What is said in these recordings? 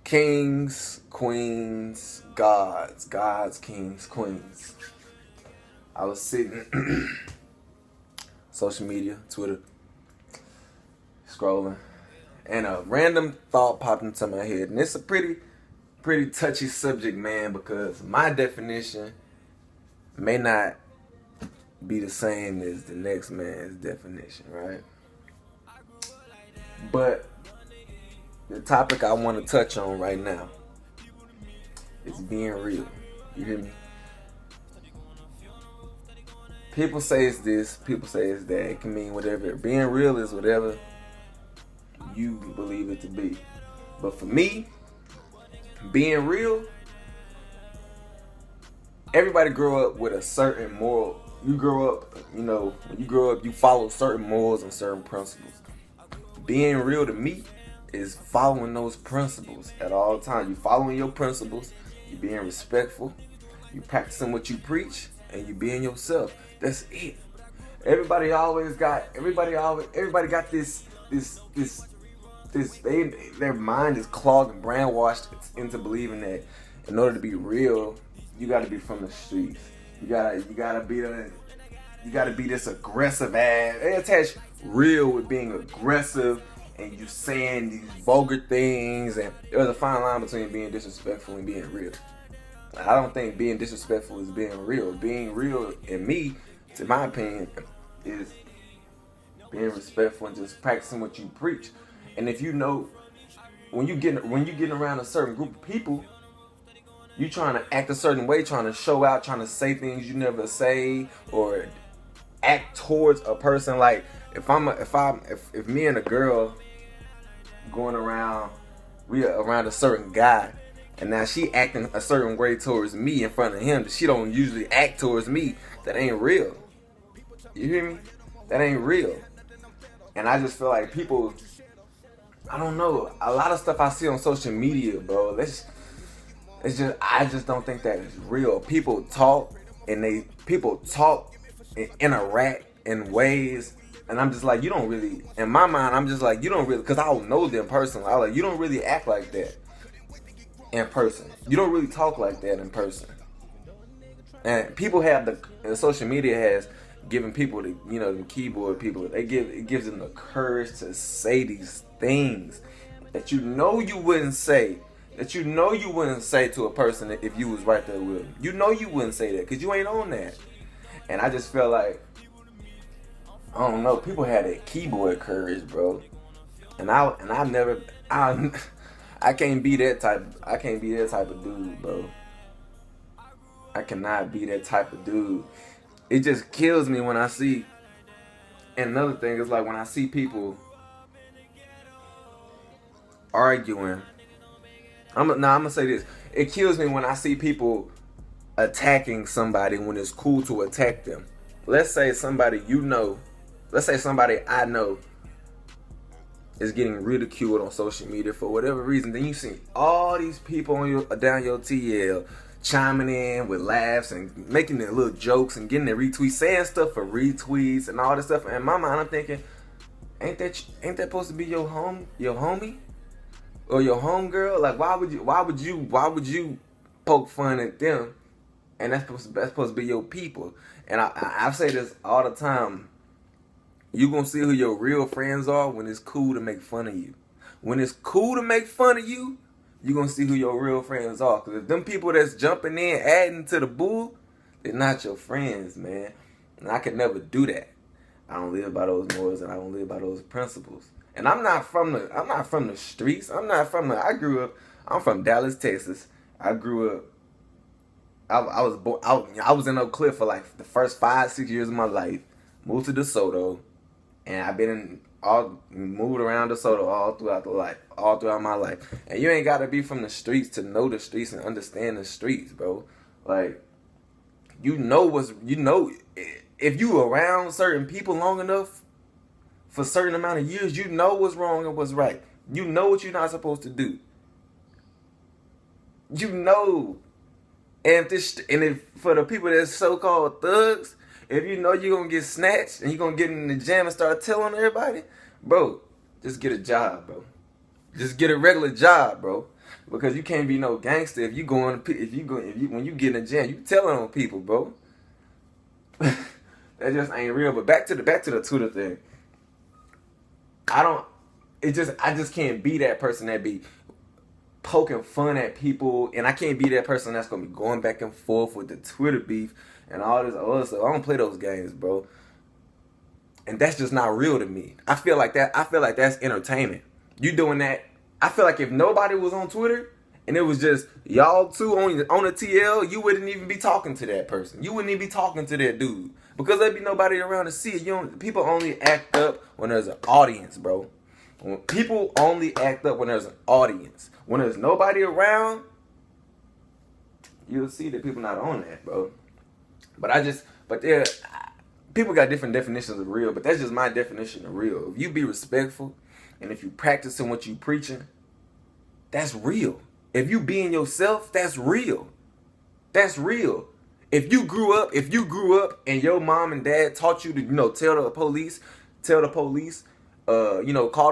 Kings, queens, gods, kings, queens. I was sitting, social media, Twitter, scrolling, and a random thought popped into my head. And it's a pretty touchy subject, man, because my definition may not be the same as the next man's definition, right? But the topic I want to touch on right now is being real. You hear me? People say it's this, people say it's that. It can mean whatever. Being real is whatever you believe it to be. But for me, being real, everybody grow up with a certain moral. You grow up, when you grow up, you follow certain morals and certain principles. Being real to me is following those principles at all times. You following your principles, you being respectful, you practicing what you preach, and you being yourself. That's it. Everybody got this their mind is clogged and brainwashed into believing that in order to be real, you got to be from the streets. You gotta be this aggressive ass. They attach real with being aggressive, and you saying these vulgar things, and there's a fine line between being disrespectful and being real. I don't think being disrespectful is being real. Being real, in my opinion, is being respectful and just practicing what you preach. And if you know, when you getting around a certain group of people, you trying to act a certain way, trying to show out, trying to say things you never say, or act towards a person. Like if me and a girl going around, we are around a certain guy, and now she acting a certain way towards me in front of him that she don't usually act towards me, that ain't real. You hear me? That ain't real. And I just feel like people, I don't know, a lot of stuff I see on social media, bro, I just don't think that is real. People talk and interact in ways, and I'm just like, you don't really, in my mind, I'm just like, you don't really, because I don't know them personally. I'm like, you don't really act like that in person. You don't really talk like that in person. And people have social media has given people the keyboard people, it gives them the courage to say these things that you wouldn't say. That you wouldn't say to a person if you was right there with them. You wouldn't say that because you ain't on that. And I just feel like, I don't know, people had that keyboard courage, bro. And I can't be that type. I can't be that type of dude, bro. I cannot be that type of dude. It just kills me when I see. And another thing is, like, when I see people arguing. I'm gonna say this. It kills me when I see people attacking somebody when it's cool to attack them. Let's say somebody I know is getting ridiculed on social media for whatever reason. Then you see all these people down your TL chiming in with laughs and making their little jokes and getting their retweets, saying stuff for retweets and all this stuff. And in my mind, I'm thinking, ain't that supposed to be your homie? Or your homegirl? Like, why would you poke fun at them? And that's supposed to be your people. And I say this all the time. You gonna see who your real friends are when it's cool to make fun of you. When it's cool to make fun of you, you gonna see who your real friends are. Because if them people that's jumping in, adding to the bull, they're not your friends, man. And I could never do that. I don't live by those morals and I don't live by those principles. And I'm not from the streets. I'm from Dallas, Texas. I grew up, I was in Oak Cliff for like the first 5-6 years of my life. Moved to DeSoto, and I've moved around DeSoto all throughout my life. And you ain't gotta be from the streets to know the streets and understand the streets, bro. Like, if you around certain people long enough, for a certain amount of years, you know what's wrong and what's right. You know what you're not supposed to do. You know. And if for the people that's so-called thugs, if you know you're going to get snatched and you're going to get in the jam and start telling everybody, bro, just get a job, bro. Just get a regular job, bro. Because you can't be no gangster if you when you get in the jam, you telling on people, bro. That just ain't real. But back to the Twitter thing. I just can't be that person that be poking fun at people, and I can't be that person that's gonna be going back and forth with the Twitter beef and all this other stuff. I don't play those games, bro. And that's just not real to me. I feel like that's entertainment. You doing that. I feel like if nobody was on Twitter and it was just y'all two on the TL, you wouldn't even be talking to that person. You wouldn't even be talking to that dude. Because there'd be nobody around to see it. People only act up when there's an audience, bro. People only act up when there's an audience. When there's nobody around, you'll see that people not on that, bro. People got different definitions of real, but that's just my definition of real. If you be respectful, and if you practicing what you preaching, that's real. If you being yourself, that's real. That's real. If you grew up and your mom and dad taught you to, tell the police, call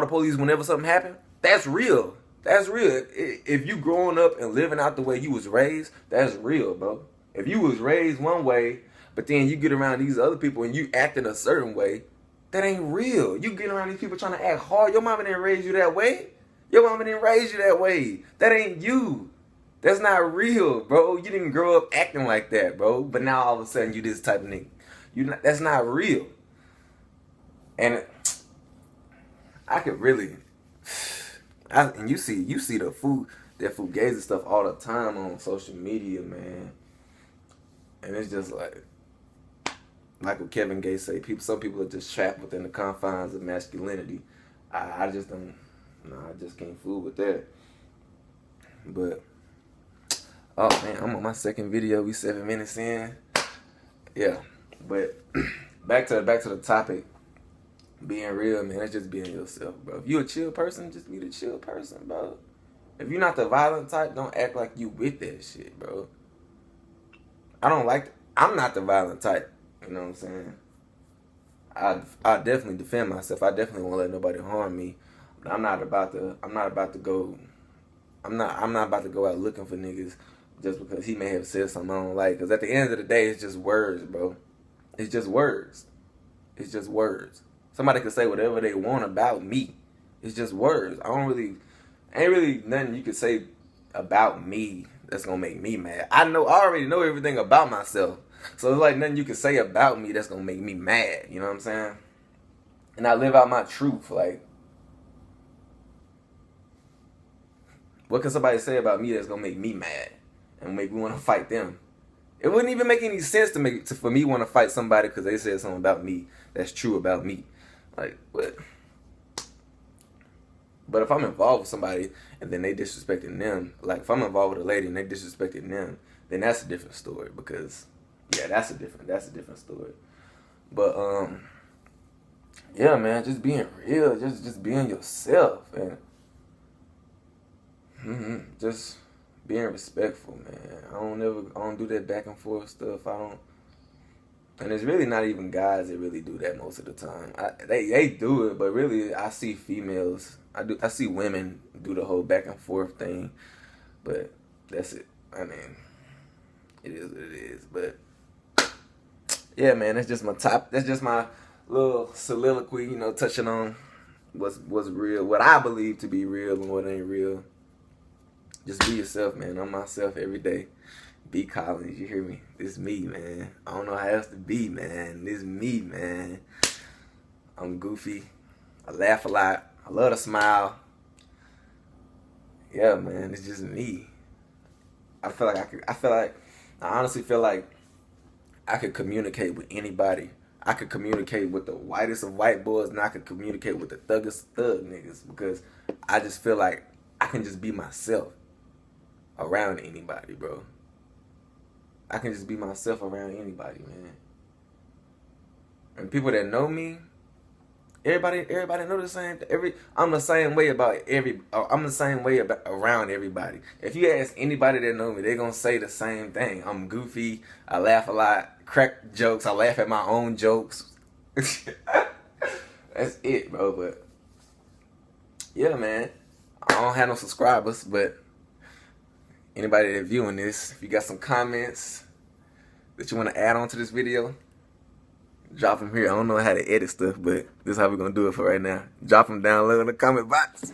the police whenever something happened, that's real. That's real. If you growing up and living out the way you was raised, that's real, bro. If you was raised one way, but then you get around these other people and you acting a certain way, that ain't real. You get around these people trying to act hard. Your mama didn't raise you that way. Your mama didn't raise you that way. That ain't you. That's not real, bro. You didn't grow up acting like that, bro. But now all of a sudden you this type of nigga. That's not real. And I could really, and you see that Fugazi stuff all the time on social media, man. And it's just like what Kevin Gates say, some people are just trapped within the confines of masculinity. I just can't fool with that. But oh man, I'm on my second video. We 7 minutes in. Yeah, but back to the topic. Being real, man, that's just being yourself, bro. If you a chill person, just be the chill person, bro. If you're not the violent type, don't act like you with that shit, bro. I'm not the violent type. You know what I'm saying? I definitely defend myself. I definitely won't let nobody harm me. But I'm not about to go out looking for niggas just because he may have said something I don't like. Because at the end of the day, it's just words, bro. It's just words. It's just words. Somebody can say whatever they want about me. It's just words. Ain't really nothing you can say about me that's gonna make me mad. I already know everything about myself. So it's like nothing you can say about me that's gonna make me mad. You know what I'm saying? And I live out my truth. Like, what can somebody say about me that's gonna make me mad and make me want to fight them? It wouldn't even make any sense for me want to fight somebody because they said something about me that's true about me. Like, what? But if I'm involved with somebody and then they disrespecting them, like if I'm involved with a lady and they disrespecting them, then that's a different story. Because yeah, that's a different story. But yeah, man, just being real, just being yourself, and just being respectful, man. I don't do that back and forth stuff. And it's really not even guys that really do that most of the time. They do it, but really I see females. I see women do the whole back and forth thing, but that's it. I mean, it is what it is. But yeah, man, that's just my little soliloquy. Touching on what's real, what I believe to be real, and what ain't real. Just be yourself, man. I'm myself every day. B Collins, you hear me? This is me, man. I don't know how else to be, man. This is me, man. I'm goofy. I laugh a lot. I love to smile. Yeah, man, it's just me. I honestly feel like I could communicate with anybody. I could communicate with the whitest of white boys, and I could communicate with the thuggest thug niggas, because I just feel like I can just be myself around anybody, bro. I can just be myself around anybody, man. And people that know me, everybody know the same. I'm the same way around everybody. If you ask anybody that know me, they're gonna say the same thing. I'm goofy. I laugh a lot. Crack jokes. I laugh at my own jokes. That's it, bro. But yeah, man. I don't have no subscribers, but anybody that viewing this, if you got some comments that you want to add on to this video, drop them here. I don't know how to edit stuff, but this is how we're going to do it for right now. Drop them down below in the comment box.